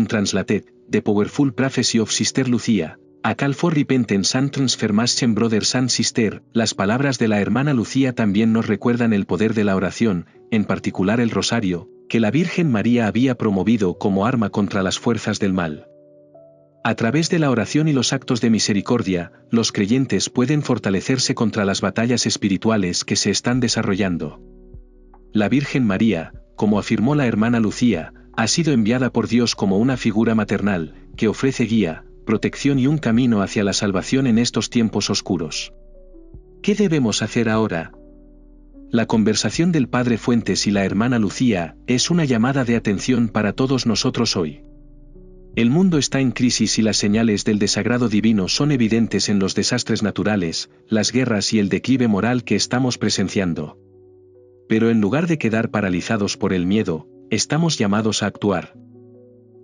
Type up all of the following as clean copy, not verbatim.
Untranslated, The Powerful Prophecy of Sister Lucia, A Call for Repentance and Transformation Brothers and Sisters. Las palabras de la hermana Lucía también nos recuerdan el poder de la oración, en particular el rosario, que la Virgen María había promovido como arma contra las fuerzas del mal. A través de la oración y los actos de misericordia, los creyentes pueden fortalecerse contra las batallas espirituales que se están desarrollando. La Virgen María, como afirmó la hermana Lucía, ha sido enviada por Dios como una figura maternal, que ofrece guía, protección y un camino hacia la salvación en estos tiempos oscuros. ¿Qué debemos hacer ahora? La conversación del Padre Fuentes y la hermana Lucía es una llamada de atención para todos nosotros hoy. El mundo está en crisis y las señales del desagrado divino son evidentes en los desastres naturales, las guerras y el declive moral que estamos presenciando. Pero en lugar de quedar paralizados por el miedo, estamos llamados a actuar.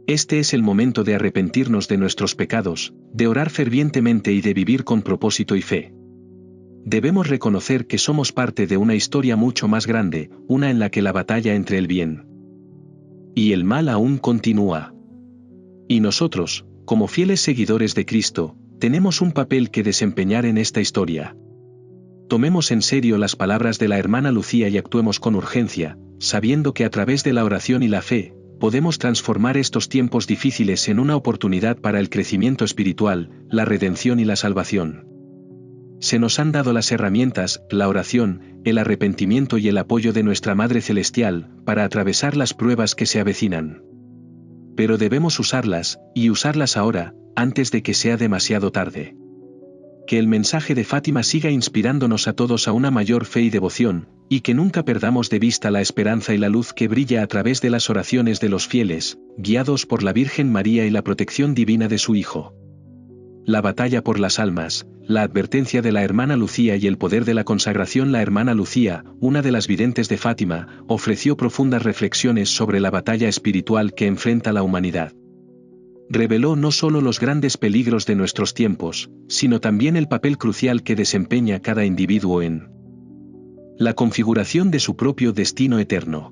Este es el momento de arrepentirnos de nuestros pecados, de orar fervientemente y de vivir con propósito y fe. Debemos reconocer que somos parte de una historia mucho más grande, una en la que la batalla entre el bien y el mal aún continúa. Y nosotros, como fieles seguidores de Cristo, tenemos un papel que desempeñar en esta historia. Tomemos en serio las palabras de la hermana Lucía y actuemos con urgencia, sabiendo que a través de la oración y la fe, podemos transformar estos tiempos difíciles en una oportunidad para el crecimiento espiritual, la redención y la salvación. Se nos han dado las herramientas, la oración, el arrepentimiento y el apoyo de nuestra Madre Celestial, para atravesar las pruebas que se avecinan. Pero debemos usarlas, y usarlas ahora, antes de que sea demasiado tarde. Que el mensaje de Fátima siga inspirándonos a todos a una mayor fe y devoción, y que nunca perdamos de vista la esperanza y la luz que brilla a través de las oraciones de los fieles, guiados por la Virgen María y la protección divina de su Hijo. La batalla por las almas, la advertencia de la hermana Lucía y el poder de la consagración. La hermana Lucía, una de las videntes de Fátima, ofreció profundas reflexiones sobre la batalla espiritual que enfrenta la humanidad. Reveló no solo los grandes peligros de nuestros tiempos, sino también el papel crucial que desempeña cada individuo en la configuración de su propio destino eterno.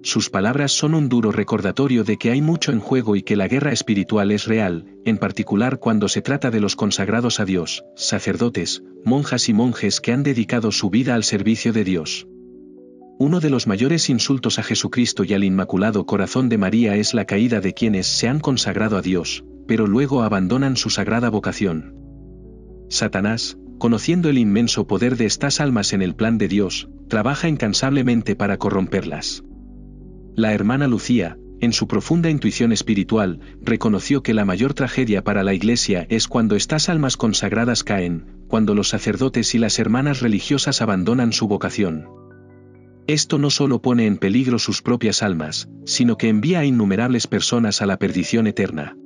Sus palabras son un duro recordatorio de que hay mucho en juego y que la guerra espiritual es real, en particular cuando se trata de los consagrados a Dios, sacerdotes, monjas y monjes que han dedicado su vida al servicio de Dios. Uno de los mayores insultos a Jesucristo y al Inmaculado Corazón de María es la caída de quienes se han consagrado a Dios, pero luego abandonan su sagrada vocación. Satanás, conociendo el inmenso poder de estas almas en el plan de Dios, trabaja incansablemente para corromperlas. La hermana Lucía, en su profunda intuición espiritual, reconoció que la mayor tragedia para la Iglesia es cuando estas almas consagradas caen, cuando los sacerdotes y las hermanas religiosas abandonan su vocación. Esto no solo pone en peligro sus propias almas, sino que envía a innumerables personas a la perdición eterna.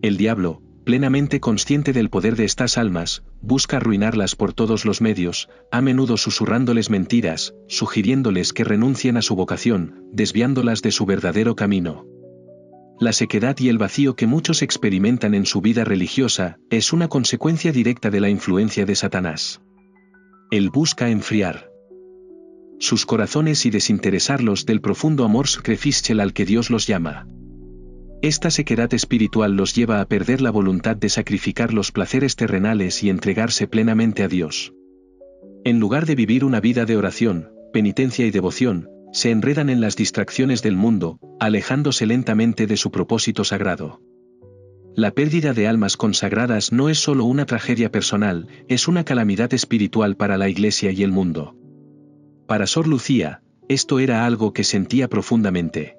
El diablo, plenamente consciente del poder de estas almas, busca arruinarlas por todos los medios, a menudo susurrándoles mentiras, sugiriéndoles que renuncien a su vocación, desviándolas de su verdadero camino. La sequedad y el vacío que muchos experimentan en su vida religiosa es una consecuencia directa de la influencia de Satanás. Él busca enfriar sus corazones y desinteresarlos del profundo amor sacrificial al que Dios los llama. Esta sequedad espiritual los lleva a perder la voluntad de sacrificar los placeres terrenales y entregarse plenamente a Dios. En lugar de vivir una vida de oración, penitencia y devoción, se enredan en las distracciones del mundo, alejándose lentamente de su propósito sagrado. La pérdida de almas consagradas no es solo una tragedia personal, es una calamidad espiritual para la Iglesia y el mundo. Para Sor Lucía, esto era algo que sentía profundamente.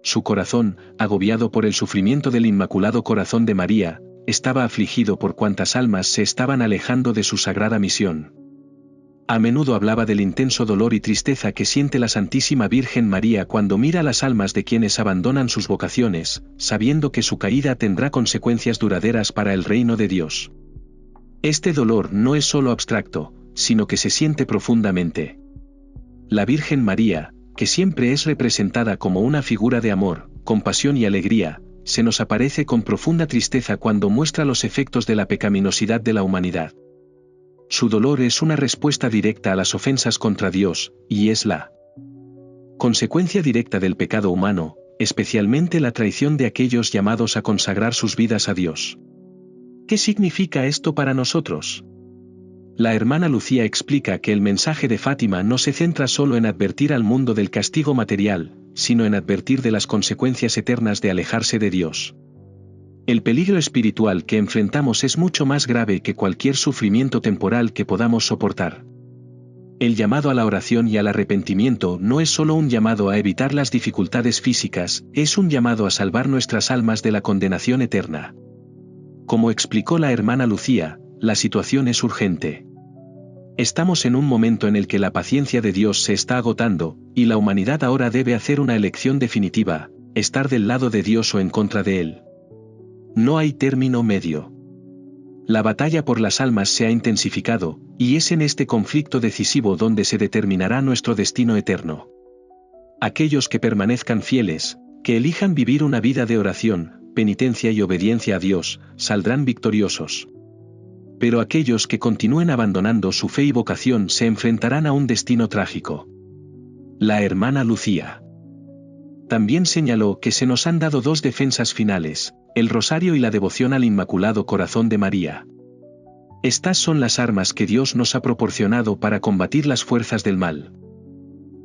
Su corazón, agobiado por el sufrimiento del Inmaculado Corazón de María, estaba afligido por cuantas almas se estaban alejando de su sagrada misión. A menudo hablaba del intenso dolor y tristeza que siente la Santísima Virgen María cuando mira las almas de quienes abandonan sus vocaciones, sabiendo que su caída tendrá consecuencias duraderas para el reino de Dios. Este dolor no es solo abstracto, sino que se siente profundamente. La Virgen María, que siempre es representada como una figura de amor, compasión y alegría, se nos aparece con profunda tristeza cuando muestra los efectos de la pecaminosidad de la humanidad. Su dolor es una respuesta directa a las ofensas contra Dios, y es la consecuencia directa del pecado humano, especialmente la traición de aquellos llamados a consagrar sus vidas a Dios. ¿Qué significa esto para nosotros? La hermana Lucía explica que el mensaje de Fátima no se centra solo en advertir al mundo del castigo material, sino en advertir de las consecuencias eternas de alejarse de Dios. El peligro espiritual que enfrentamos es mucho más grave que cualquier sufrimiento temporal que podamos soportar. El llamado a la oración y al arrepentimiento no es solo un llamado a evitar las dificultades físicas, es un llamado a salvar nuestras almas de la condenación eterna. Como explicó la hermana Lucía, la situación es urgente. Estamos en un momento en el que la paciencia de Dios se está agotando, y la humanidad ahora debe hacer una elección definitiva, estar del lado de Dios o en contra de Él. No hay término medio. La batalla por las almas se ha intensificado, y es en este conflicto decisivo donde se determinará nuestro destino eterno. Aquellos que permanezcan fieles, que elijan vivir una vida de oración, penitencia y obediencia a Dios, saldrán victoriosos. Pero aquellos que continúen abandonando su fe y vocación se enfrentarán a un destino trágico. La hermana Lucía también señaló que se nos han dado dos defensas finales, el rosario y la devoción al Inmaculado Corazón de María. Estas son las armas que Dios nos ha proporcionado para combatir las fuerzas del mal.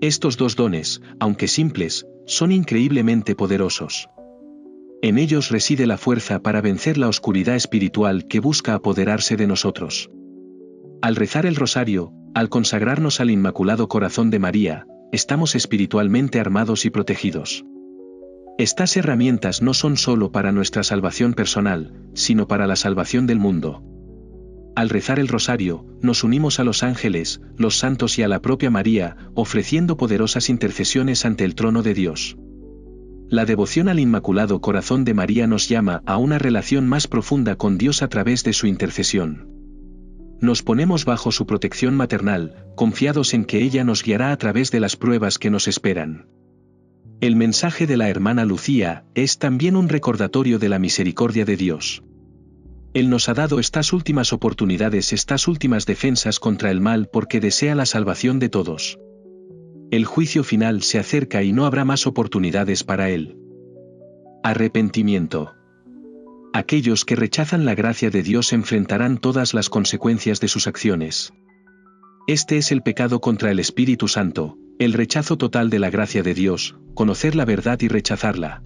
Estos dos dones, aunque simples, son increíblemente poderosos. En ellos reside la fuerza para vencer la oscuridad espiritual que busca apoderarse de nosotros. Al rezar el rosario, al consagrarnos al Inmaculado Corazón de María, estamos espiritualmente armados y protegidos. Estas herramientas no son solo para nuestra salvación personal, sino para la salvación del mundo. Al rezar el rosario, nos unimos a los ángeles, los santos y a la propia María, ofreciendo poderosas intercesiones ante el trono de Dios. La devoción al Inmaculado Corazón de María nos llama a una relación más profunda con Dios a través de su intercesión. Nos ponemos bajo su protección maternal, confiados en que ella nos guiará a través de las pruebas que nos esperan. El mensaje de la hermana Lucía es también un recordatorio de la misericordia de Dios. Él nos ha dado estas últimas oportunidades, estas últimas defensas contra el mal porque desea la salvación de todos. El juicio final se acerca y no habrá más oportunidades para él. Arrepentimiento. Aquellos que rechazan la gracia de Dios enfrentarán todas las consecuencias de sus acciones. Este es el pecado contra el Espíritu Santo, el rechazo total de la gracia de Dios, conocer la verdad y rechazarla.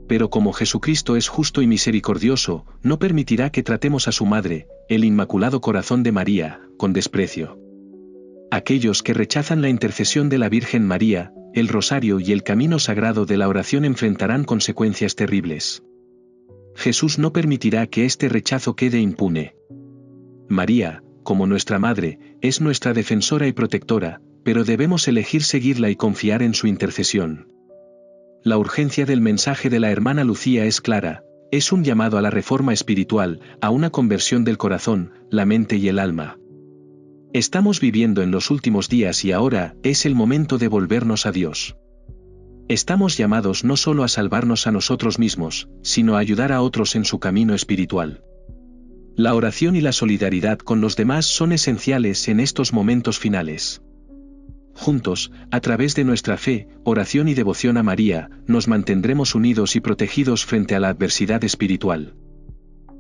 Pero como Jesucristo es justo y misericordioso, no permitirá que tratemos a su madre, el Inmaculado Corazón de María, con desprecio. Aquellos que rechazan la intercesión de la Virgen María, el rosario y el camino sagrado de la oración enfrentarán consecuencias terribles. Jesús no permitirá que este rechazo quede impune. María, como nuestra madre, es nuestra defensora y protectora, pero debemos elegir seguirla y confiar en su intercesión. La urgencia del mensaje de la hermana Lucía es clara, es un llamado a la reforma espiritual, a una conversión del corazón, la mente y el alma. Estamos viviendo en los últimos días y ahora es el momento de volvernos a Dios. Estamos llamados no solo a salvarnos a nosotros mismos, sino a ayudar a otros en su camino espiritual. La oración y la solidaridad con los demás son esenciales en estos momentos finales. Juntos, a través de nuestra fe, oración y devoción a María, nos mantendremos unidos y protegidos frente a la adversidad espiritual.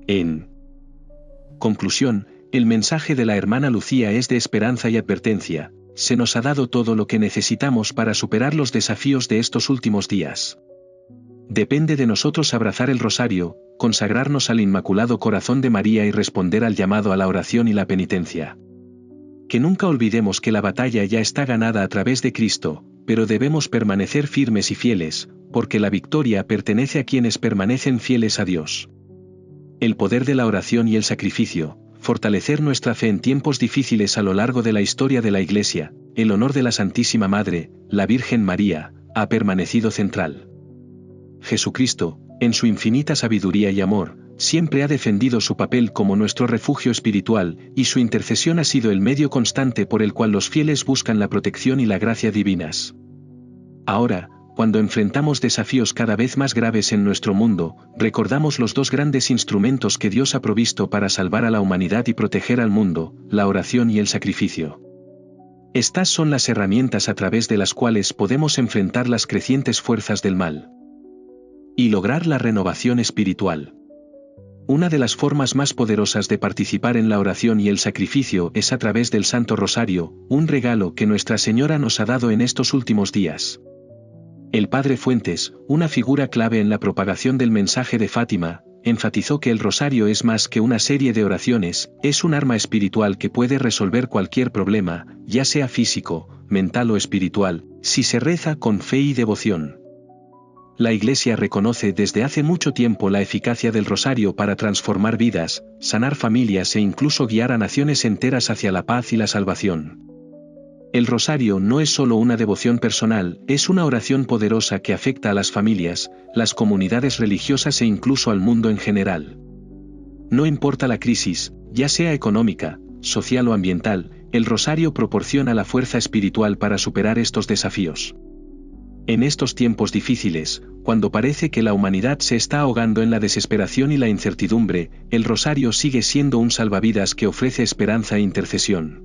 En conclusión, el mensaje de la hermana Lucía es de esperanza y advertencia. Se nos ha dado todo lo que necesitamos para superar los desafíos de estos últimos días. Depende de nosotros abrazar el rosario, consagrarnos al Inmaculado Corazón de María y responder al llamado a la oración y la penitencia. Que nunca olvidemos que la batalla ya está ganada a través de Cristo, pero debemos permanecer firmes y fieles, porque la victoria pertenece a quienes permanecen fieles a Dios. El poder de la oración y el sacrificio, fortalecer nuestra fe en tiempos difíciles a lo largo de la historia de la Iglesia, el honor de la Santísima Madre, la Virgen María, ha permanecido central. Jesucristo, en su infinita sabiduría y amor, siempre ha defendido su papel como nuestro refugio espiritual, y su intercesión ha sido el medio constante por el cual los fieles buscan la protección y la gracia divinas. Ahora, cuando enfrentamos desafíos cada vez más graves en nuestro mundo, recordamos los dos grandes instrumentos que Dios ha provisto para salvar a la humanidad y proteger al mundo, la oración y el sacrificio. Estas son las herramientas a través de las cuales podemos enfrentar las crecientes fuerzas del mal. Y lograr la renovación espiritual. Una de las formas más poderosas de participar en la oración y el sacrificio es a través del Santo Rosario, un regalo que Nuestra Señora nos ha dado en estos últimos días. El Padre Fuentes, una figura clave en la propagación del mensaje de Fátima, enfatizó que el rosario es más que una serie de oraciones, es un arma espiritual que puede resolver cualquier problema, ya sea físico, mental o espiritual, si se reza con fe y devoción. La Iglesia reconoce desde hace mucho tiempo la eficacia del rosario para transformar vidas, sanar familias e incluso guiar a naciones enteras hacia la paz y la salvación. El rosario no es solo una devoción personal, es una oración poderosa que afecta a las familias, las comunidades religiosas e incluso al mundo en general. No importa la crisis, ya sea económica, social o ambiental, el rosario proporciona la fuerza espiritual para superar estos desafíos. En estos tiempos difíciles, cuando parece que la humanidad se está ahogando en la desesperación y la incertidumbre, el rosario sigue siendo un salvavidas que ofrece esperanza e intercesión.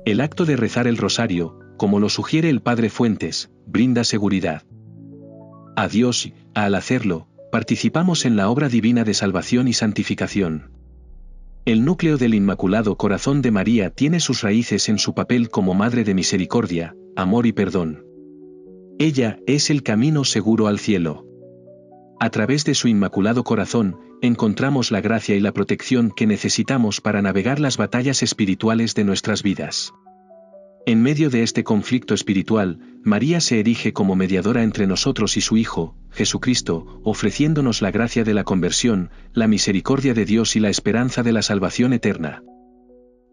El acto de rezar el rosario, como lo sugiere el Padre Fuentes, brinda seguridad a Dios y, al hacerlo, participamos en la obra divina de salvación y santificación. El núcleo del Inmaculado Corazón de María tiene sus raíces en su papel como Madre de Misericordia, amor y perdón. Ella es el camino seguro al cielo. A través de su Inmaculado Corazón, encontramos la gracia y la protección que necesitamos para navegar las batallas espirituales de nuestras vidas. En medio de este conflicto espiritual, María se erige como mediadora entre nosotros y su Hijo, Jesucristo, ofreciéndonos la gracia de la conversión, la misericordia de Dios y la esperanza de la salvación eterna.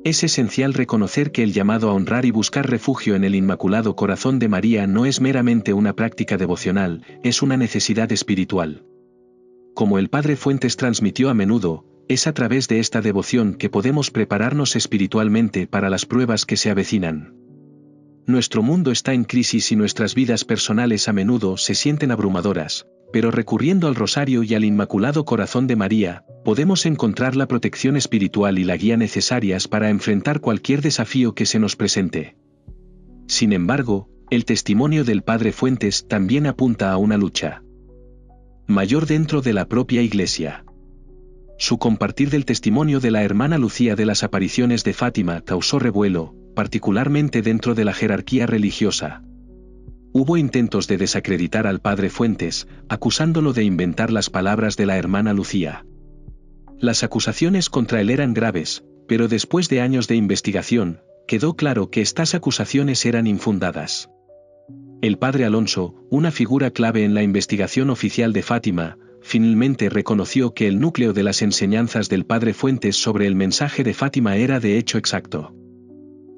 Es esencial reconocer que el llamado a honrar y buscar refugio en el Inmaculado Corazón de María no es meramente una práctica devocional, es una necesidad espiritual. Como el Padre Fuentes transmitió a menudo, es a través de esta devoción que podemos prepararnos espiritualmente para las pruebas que se avecinan. Nuestro mundo está en crisis y nuestras vidas personales a menudo se sienten abrumadoras, pero recurriendo al rosario y al Inmaculado Corazón de María, podemos encontrar la protección espiritual y la guía necesarias para enfrentar cualquier desafío que se nos presente. Sin embargo, el testimonio del Padre Fuentes también apunta a una lucha mayor dentro de la propia Iglesia. Su compartir del testimonio de la hermana Lucía de las apariciones de Fátima causó revuelo, particularmente dentro de la jerarquía religiosa. Hubo intentos de desacreditar al Padre Fuentes, acusándolo de inventar las palabras de la hermana Lucía. Las acusaciones contra él eran graves, pero después de años de investigación, quedó claro que estas acusaciones eran infundadas. El Padre Alonso, una figura clave en la investigación oficial de Fátima, finalmente reconoció que el núcleo de las enseñanzas del Padre Fuentes sobre el mensaje de Fátima era de hecho exacto.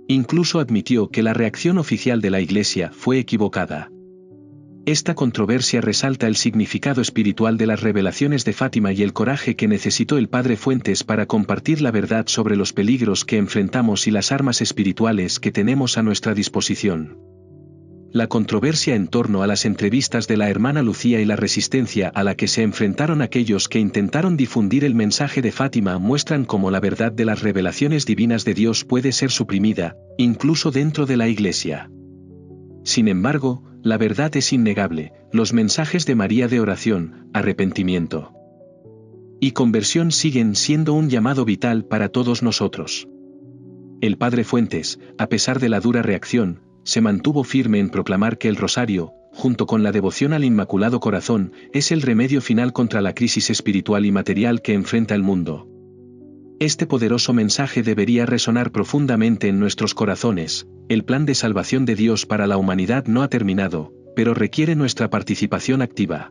Incluso admitió que la reacción oficial de la Iglesia fue equivocada. Esta controversia resalta el significado espiritual de las revelaciones de Fátima y el coraje que necesitó el Padre Fuentes para compartir la verdad sobre los peligros que enfrentamos y las armas espirituales que tenemos a nuestra disposición. La controversia en torno a las entrevistas de la hermana Lucía y la resistencia a la que se enfrentaron aquellos que intentaron difundir el mensaje de Fátima muestran cómo la verdad de las revelaciones divinas de Dios puede ser suprimida, incluso dentro de la Iglesia. Sin embargo, la verdad es innegable, los mensajes de María de oración, arrepentimiento y conversión siguen siendo un llamado vital para todos nosotros. El Padre Fuentes, a pesar de la dura reacción, se mantuvo firme en proclamar que el rosario, junto con la devoción al Inmaculado Corazón, es el remedio final contra la crisis espiritual y material que enfrenta el mundo. Este poderoso mensaje debería resonar profundamente en nuestros corazones. El plan de salvación de Dios para la humanidad no ha terminado, pero requiere nuestra participación activa.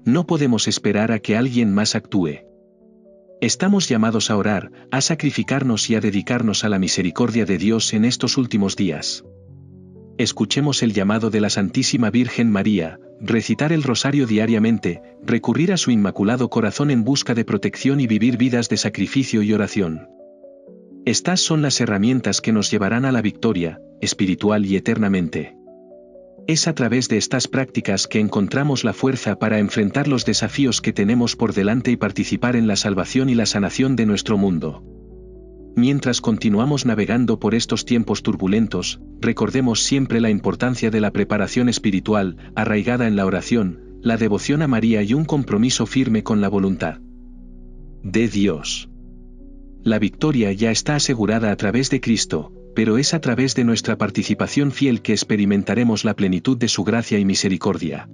No podemos esperar a que alguien más actúe. Estamos llamados a orar, a sacrificarnos y a dedicarnos a la misericordia de Dios en estos últimos días. Escuchemos el llamado de la Santísima Virgen María, recitar el rosario diariamente, recurrir a su Inmaculado Corazón en busca de protección y vivir vidas de sacrificio y oración. Estas son las herramientas que nos llevarán a la victoria, espiritual y eternamente. Es a través de estas prácticas que encontramos la fuerza para enfrentar los desafíos que tenemos por delante y participar en la salvación y la sanación de nuestro mundo. Mientras continuamos navegando por estos tiempos turbulentos, recordemos siempre la importancia de la preparación espiritual, arraigada en la oración, la devoción a María y un compromiso firme con la voluntad de Dios. La victoria ya está asegurada a través de Cristo, pero es a través de nuestra participación fiel que experimentaremos la plenitud de su gracia y misericordia.